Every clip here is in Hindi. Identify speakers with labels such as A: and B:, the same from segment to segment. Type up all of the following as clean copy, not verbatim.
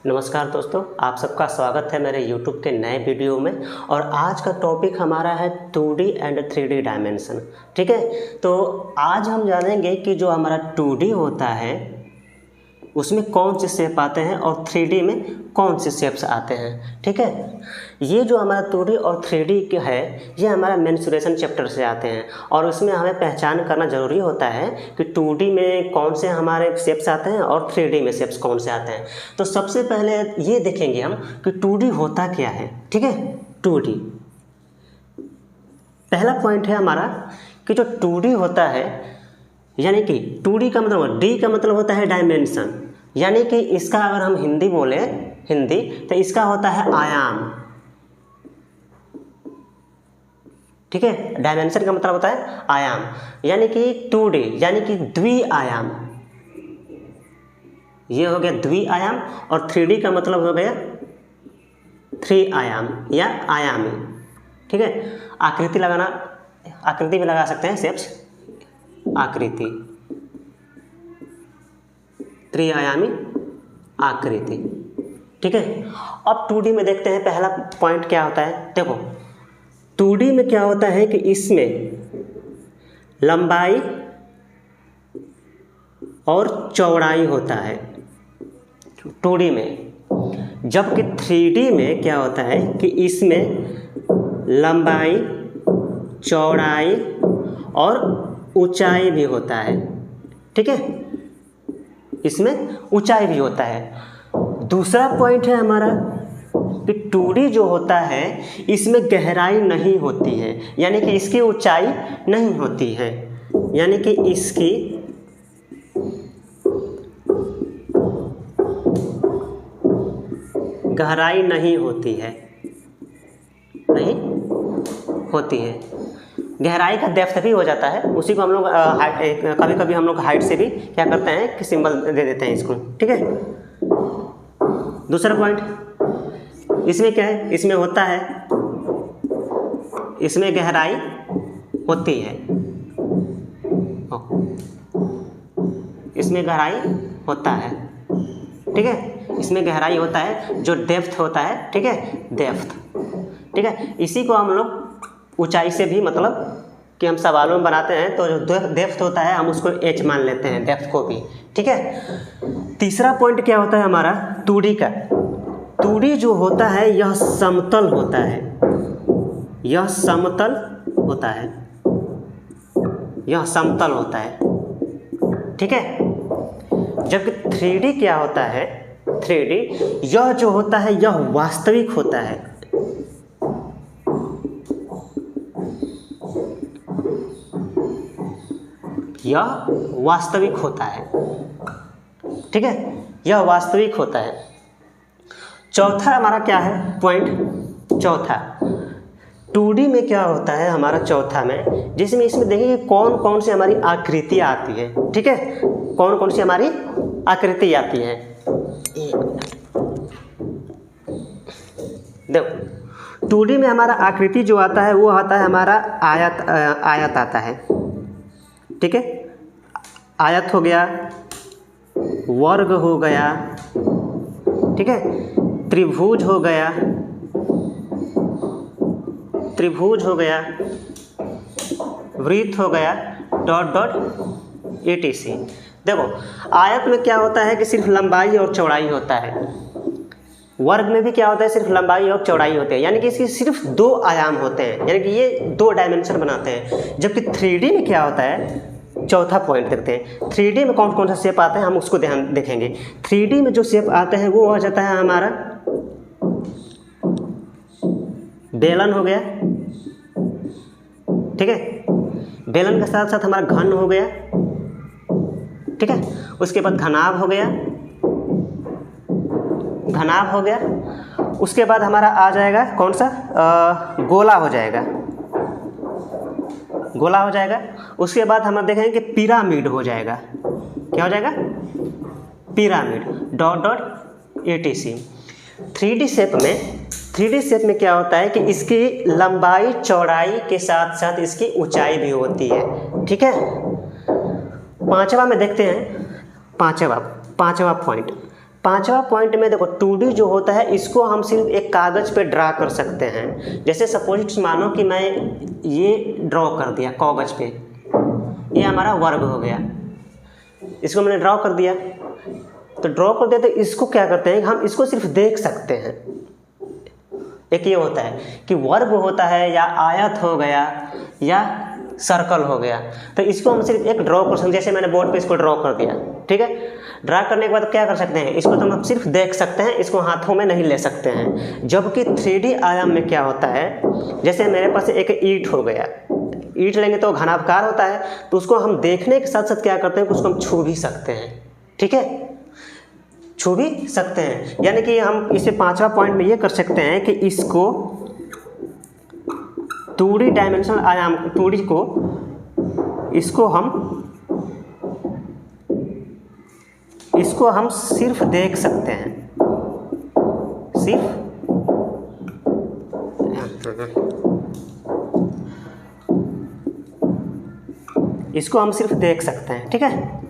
A: नमस्कार दोस्तों, आप सबका स्वागत है मेरे YouTube के नए वीडियो में। और आज का टॉपिक हमारा है 2D एंड 3D डायमेंशन। ठीक है, तो आज हम जानेंगे कि जो हमारा 2D होता है उसमें कौन से शेप आते हैं और 3D में कौन से शेप्स आते हैं। ठीक है, ये जो हमारा 2D और 3D है ये हमारा मेंसुरेशन चैप्टर से आते हैं और उसमें हमें पहचान करना ज़रूरी होता है कि 2D में कौन से हमारे शेप्स आते हैं और 3D में शेप्स कौन से आते हैं। तो सबसे पहले ये देखेंगे हम कि 2D होता क्या है। ठीक है, 2D पहला पॉइंट है हमारा कि जो 2D होता है यानी कि 2D का मतलब D का मतलब होता है डायमेंशन, यानी कि इसका अगर हम हिंदी बोले तो इसका होता है आयाम। ठीक है, डायमेंशन का मतलब होता है आयाम, यानी कि 2D यानी कि द्विआयाम। ये हो गया द्विआयाम और 3D का मतलब हो गया 3 आयाम या आयामी। ठीक है, आकृति लगाना, आकृति भी लगा सकते हैं, शेप्स आकृति, त्रिआयामी आकृति। ठीक है, अब 2D में देखते हैं पहला पॉइंट क्या होता है। देखो 2D में क्या होता है कि इसमें लंबाई और चौड़ाई होता है 2D में, जबकि 3D में क्या होता है कि इसमें लंबाई, चौड़ाई और ऊंचाई भी होता है। ठीक है, इसमें ऊंचाई भी होता है। दूसरा पॉइंट है हमारा कि 2D जो होता है इसमें गहराई नहीं होती है, यानी कि इसकी ऊंचाई नहीं होती है, यानी कि इसकी गहराई नहीं होती है, नहीं होती है। गहराई का डेप्थ भी हो जाता है, उसी को हम लोग कभी कभी हम लोग हाइट से भी क्या करते हैं कि सिंबल दे देते हैं इसको। ठीक है, दूसरा पॉइंट इसमें क्या है, इसमें होता है, इसमें गहराई होती है, इसमें गहराई होता है। ठीक है, इसमें गहराई होता है, जो डेप्थ होता है। ठीक है, डेप्थ। ठीक है, इसी को हम लोग ऊंचाई से भी मतलब कि हम सवालों में बनाते हैं तो जो डेप्थ होता है हम उसको h मान लेते हैं, डेप्थ को भी। ठीक है, तीसरा पॉइंट क्या होता है हमारा 2D का। 2D जो होता है यह समतल होता है, यह समतल होता है, यह समतल होता है। ठीक है, जबकि 3D क्या होता है, 3D यह जो होता है यह वास्तविक होता है। यह वास्तविक होता है। ठीक है, यह वास्तविक होता है। चौथा हमारा क्या है पॉइंट, चौथा 2D में क्या होता है हमारा चौथा में, जिसमें इसमें देखेंगे कौन कौन सी हमारी आकृतियाँ आती है। ठीक है, कौन कौन सी हमारी आकृति आती है। देखो 2D में हमारा आकृति जो आता है वो आता है हमारा आयत आता है। ठीक है, आयत हो गया, वर्ग हो गया, ठीक है, त्रिभुज हो गया, त्रिभुज हो गया, वृत्त हो गया, डॉट डॉट etc। देखो आयत में क्या होता है कि सिर्फ लंबाई और चौड़ाई होता है, वर्ग में भी क्या होता है सिर्फ लंबाई और चौड़ाई होते हैं, यानी कि इसके सिर्फ 2 आयाम होते हैं, यानी कि ये 2 डायमेंशन बनाते हैं। जबकि 3D में क्या होता है, चौथा पॉइंट देखते हैं 3D में कौन कौन सा शेप आता है, हम उसको ध्यान देखेंगे। 3D में जो शेप आते हैं वो हो जाता है हमारा बेलन हो गया। ठीक है, बेलन के साथ साथ हमारा घन हो गया। ठीक है, उसके बाद घनाभ हो गया, घनाभ हो गया। उसके बाद हमारा आ जाएगा कौन सा, गोला हो जाएगा, गोला हो जाएगा। उसके बाद हम देखेंगे कि पिरामिड हो जाएगा। क्या हो जाएगा, pyramid, dot dot etc। 3D shape में क्या होता है कि इसकी लंबाई चौड़ाई के साथ साथ इसकी ऊंचाई भी होती है। ठीक है, पांचवा में देखते हैं, पांचवा पॉइंट 5वां पॉइंट में देखो 2D जो होता है इसको हम सिर्फ एक कागज़ पे ड्रा कर सकते हैं। जैसे सपोज मानो कि मैं ये ड्रॉ कर दिया कागज़ पे, ये हमारा वर्ग हो गया, इसको मैंने ड्रॉ कर दिया। तो ड्रॉ कर दिया तो इसको क्या करते हैं, हम इसको सिर्फ देख सकते हैं। एक ये होता है कि वर्ग होता है या आयत हो गया या सर्कल हो गया, तो इसको हम सिर्फ एक ड्रॉ कर सकते हैं। जैसे मैंने बोर्ड पे इसको ड्रॉ कर दिया, ठीक है। ड्रा करने के बाद क्या कर सकते हैं, इसको तो हम सिर्फ देख सकते हैं, इसको हाथों में नहीं ले सकते हैं। जबकि 3D आयाम में क्या होता है, जैसे मेरे पास एक ईंट हो गया, ईंट लेंगे तो घनाकार होता है, तो उसको हम देखने के साथ साथ क्या करते हैं कि उसको हम छू भी सकते हैं, ठीक है, छू भी सकते हैं। यानी कि हम इसे 5वां पॉइंट में ये कर सकते हैं कि इसको 2D डायमेंशनल आयाम 2D को इसको हम सिर्फ देख सकते हैं, सिर्फ इसको हम सिर्फ देख सकते हैं, ठीक है।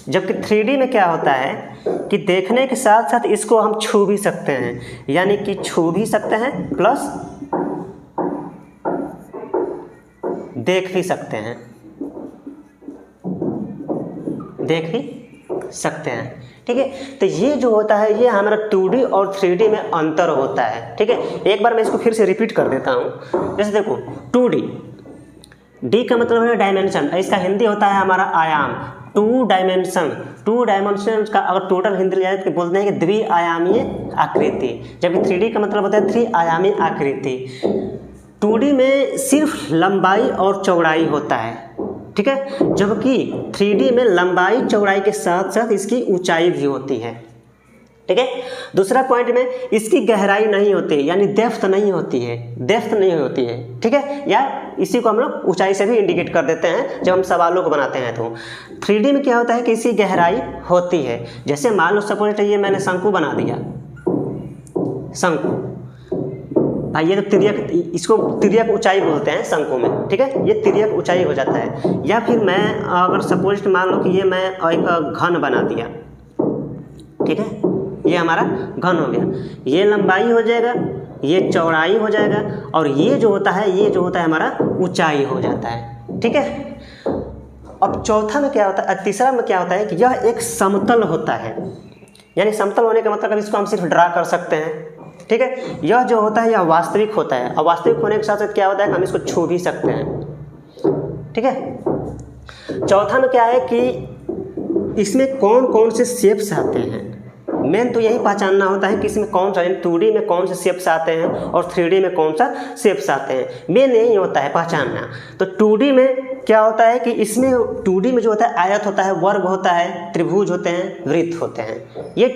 A: जबकि 3D में क्या होता है कि देखने के साथ साथ इसको हम छू भी सकते हैं, यानी कि छू भी सकते हैं प्लस देख भी सकते हैं, देख भी सकते हैं, ठीक है। तो ये जो होता है ये हमारा 2D और 3D में अंतर होता है, ठीक है। एक बार मैं इसको फिर से रिपीट कर देता हूँ। जैसे देखो 2D, D का मतलब है डायमेंशन, इसका हिंदी होता है हमारा आयाम। 2 डायमेंशन का अगर टोटल हिंदी तो बोलते हैं कि द्विआयामीय आकृति, जबकि 3D का मतलब होता है 3 आयामी आकृति। 2D में सिर्फ लंबाई और चौड़ाई होता है, ठीक है, जबकि 3D में लंबाई चौड़ाई के साथ साथ इसकी ऊंचाई भी होती है, ठीक है। दूसरा पॉइंट में इसकी गहराई नहीं होती, यानी डेप्थ नहीं होती है, ठीक है, या इसी को हम लोग ऊंचाई से भी इंडिकेट कर देते हैं जब हम सवालों को बनाते हैं। तो 3D में क्या होता है कि इसकी गहराई होती है। जैसे मान लो सपोज ये मैंने शंकु बना दिया, शंकु भाई, ये तो तिर्यक, इसको तिर्यक ऊंचाई बोलते हैं शंकु में, ठीक है, ये तिर्यक ऊंचाई हो जाता है। या फिर मैं अगर सपोज मान लो कि ये मैं एक घन बना दिया, ठीक है, ये हमारा घन हो गया, ये लंबाई हो जाएगा, ये चौड़ाई हो जाएगा, और ये जो होता है हमारा ऊंचाई हो जाता है, ठीक है। अब चौथा में क्या होता है, तीसरा में क्या होता है कि यह एक समतल होता है, यानी समतल होने का मतलब इसको हम सिर्फ ड्रा कर सकते हैं, ठीक है। यह जो होता है यह वास्तविक होता है, और वास्तविक होने के साथ साथ क्या होता है कि हम इसको छू भी सकते हैं, ठीक है। चौथा में क्या है कि इसमें कौन कौन से शेप्स आते हैं, मेन तो यही पहचानना होता है कि इसमें कौन सा, 2D में कौन से शेप्स आते हैं और 3D में कौन सा शेप्स आते हैं, मेन यही होता है पहचानना। तो 2D में क्या होता है कि इसमें 2D में जो होता है आयत होता है, वर्ग होता है, त्रिभुज होते हैं, वृत्त होते हैं, ये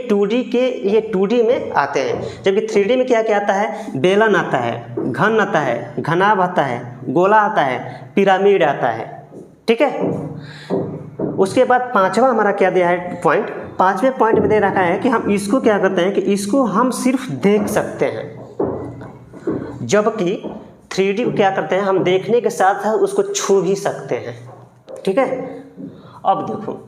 A: 2D में आते हैं। जबकि 3D में क्या क्या आता है, बेलन आता है, घन आता है, घनाभ आता है, गोला आता है, पिरामिड आता है, ठीक है। उसके बाद 5वां हमारा क्या दिया है पॉइंट, 5वें पॉइंट में दे रखा है कि हम इसको क्या करते हैं कि इसको हम सिर्फ देख सकते हैं, जबकि 3D क्या करते हैं, हम देखने के साथ साथ उसको छू भी सकते हैं, ठीक है। अब देखो,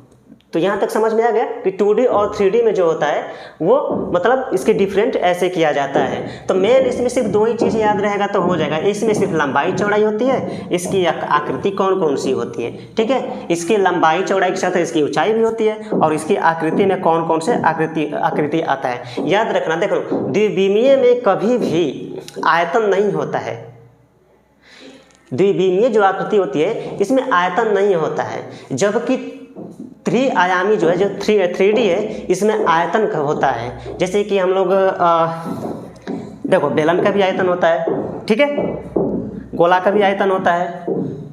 A: तो यहाँ तक समझ में आ गया कि 2D और 3D में जो होता है वो मतलब इसके डिफरेंट ऐसे किया जाता है। तो मेन इसमें सिर्फ 2 ही चीज़ याद रहेगा तो हो जाएगा। इसमें सिर्फ लंबाई चौड़ाई होती है, इसकी आकृति कौन कौन सी होती है, ठीक है। इसकी लंबाई चौड़ाई के साथ इसकी ऊंचाई भी होती है, और इसकी आकृति में कौन कौन से आकृति आता है, याद रखना। देखो द्विविमीय में कभी भी आयतन नहीं होता है, द्विविमीय जो आकृति होती है इसमें आयतन नहीं होता है, जबकि 3 आयामी जो है, जो 3D है, इसमें आयतन का होता है। जैसे कि हम लोग देखो बेलन का भी आयतन होता है, ठीक है, गोला का भी आयतन होता है,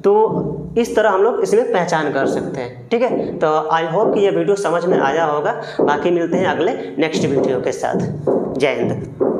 A: तो इस तरह हम लोग इसमें पहचान कर सकते हैं, ठीक है। तो आई होप कि ये वीडियो समझ में आया होगा। बाकी मिलते हैं अगले नेक्स्ट वीडियो के साथ। जय हिंद।